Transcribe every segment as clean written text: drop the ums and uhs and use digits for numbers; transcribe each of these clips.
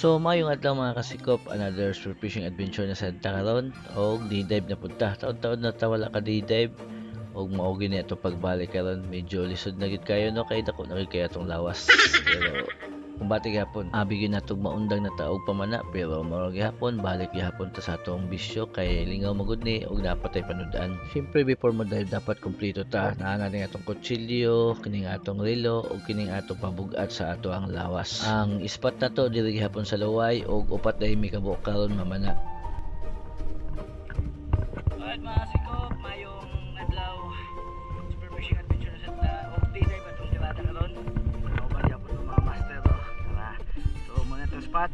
So mayong adlaw mga kasikop, another fishing adventure na sa karon og D-dive na punta. Taon-taon na ta wala ka D-dive og mao gini ato pagbalik karon. Medyo lisod na gid kayo no kay dako na gid kay atong lawas. Pero kung bati gihapon, abi gyud natong maundang na taog pamana pero mao gihapon balik gihapon ta sa atong bisyo kay lingaw magud ni og dapat ay panudan. Syempre before mo dive dapat kompleto ta. Naa ning atong kutsilyo, kining atong relo ug kining atong pambugat sa ato ang lawas. Ang spot na to diri gihapon sa Luway og upat daymi mi kabuok karon mamana. Alright mga sikop, mayong adlaw. Super fishing adventure sa og D-dive atong tirada karon. Mao ba gyapon mga master do. Tara. So muna to spot.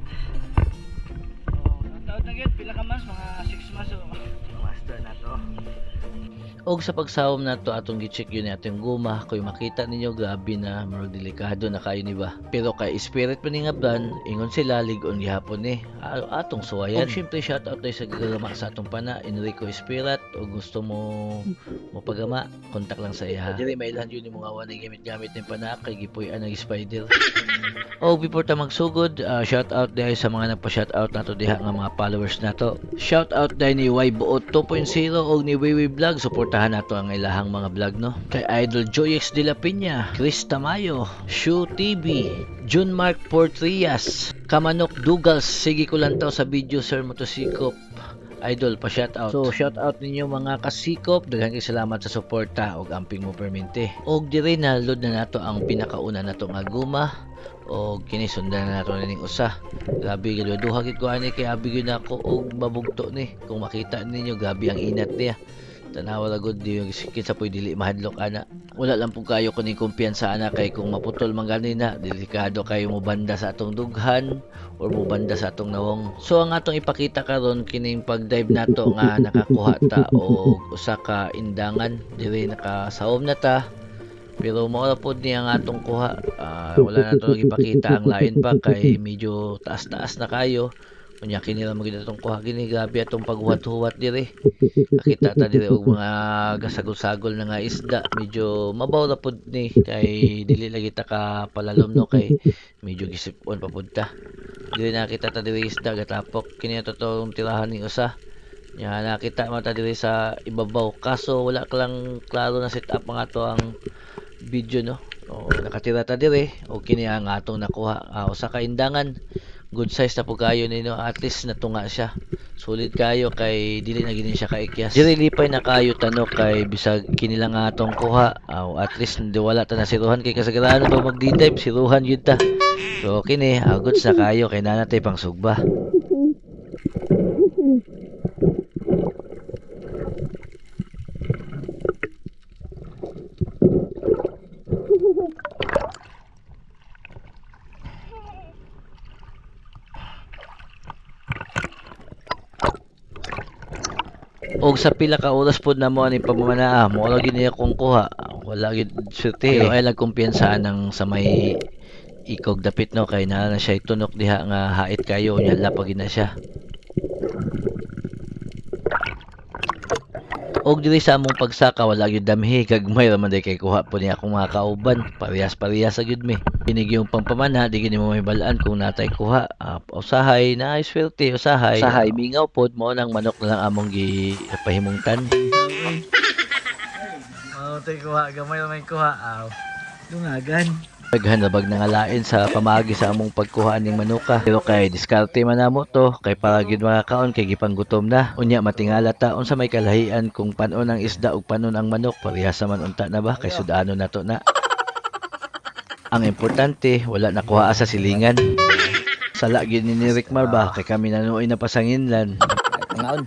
So taon na gyud pila ka mas mga 6 mas so master na to. Og sa pagsawom nato atong gi-check yun atong guma kung makita ninyo grabe na murag delikado na kayo ni ba. Pero kay spirit pa ni nga brand ingon sila ligon gihapon ni atong suwayan. Og syempre shout out tayo sa gagama sa atong pana Enrico Espirat og gusto mo pagama kontak lang sa iya. Dili mailan yun yung mga wala gamit-gamit ng pana kay gipuy-an ang spider. Og before ta magsugod shout out dahil sa mga nagpa-shout out nato diha nga mga followers nato. Shout out dahil ni Y Buot 2.0 og ni Wiwi Vlog. Suportahan nato ang ilahang mga vlog no. Kay Idol Joyex de la Peña, Chris Tamayo, Shu TV, Jun Mark Portrias, Kamanok Dugals. Sige ko lang taw sa video Sir Motosikop. Idol pa shout out. So shout out ninyo mga kasikop. Daghang salamat sa suporta og amping mo permente. Og diri na load na nato ang pinakauna nato nga guma og kini sundan na nato ning usa. Grabe gid duha gid ko ani kay abi gyud ako og mabugto ni. Kung makita ninyo grabe ang inat niya. Tanawa lagod di yung kinsa po'y dili mahadlok ana. Wala lang po kayo kuning kumpiyansa ana kay kung maputol man ganina delikado kayo mo banda sa atong dughan or mo banda sa atong nawong. So ang atong ipakita karon kining pag-dive nato nga nakakuha ta og usa ka indangan diri nakasawom na ta. Pero mao pod ni ang atong kuha. Wala na to ipakita ang lain pa kay medyo taas-taas na kayo. Kunya kini ra magid atong kuha gini grabe atong paghuwat-huwat diri. Nakita ta diri og mga gasagol-sagol na nga isda. Medyo mabaw ra pod ni kay dili lagi ta ka palalom no kay medyo gisipon pa pud ta. Dili nakita ta diri isda gatapok kini totong tirahan ni usa. Nya nakita man ta diri sa ibabaw kaso wala ka lang klaro na setup ang ato ang video no. O nakatira ta diri og kini ang atong nakuha usa ka indangan. Good size na po kayo nino, at least natunga siya. Solid kayo kay dili na gini siya kaikyas. Dili lipay na kayo tano kay bisag kini lang atong kuha. At least di wala ta nasiruhan kay kasagaraan pa mag D-dive siruhan yun ta. So kini goods na kayo kay nanatay pang sugba. Og sa pila ka oras pod na mo ani pamamana mo wala gid niya kung kuha wala gid swerte pero ay lang kumpiyansa nang sa may ikog dapit no kay na siya tunok diha nga hait kayo nya lapag na siya. Og diri sa among pagsaka wala gyud damhi gagmay ra man day kay kuha po niya akong mga kauban parehas-parehas sa gyud mi. Kinig yung pampamana di gini mo mahibalaan kung natay kuha usahay na ay swerte usahay mingaw pod mo nang manok na lang among gipahimungtan. Tay kuha gamay ra may kuha dungagan. Daghan na bag nangalain sa pamagi sa among pagkuha ning manuka. Pero kay diskarte man namo to kay para gid mga kaon kay gipanggutom na. Unya matingala ta unsa may kalahian kung panon ang isda ug panon ang manok parehas man unta na ba kay sudano nato na. Ang importante wala nakuha sa silingan. Sala gid ni Rick Mar ba kay kami nanuoy na pasanginlan. Ngaon.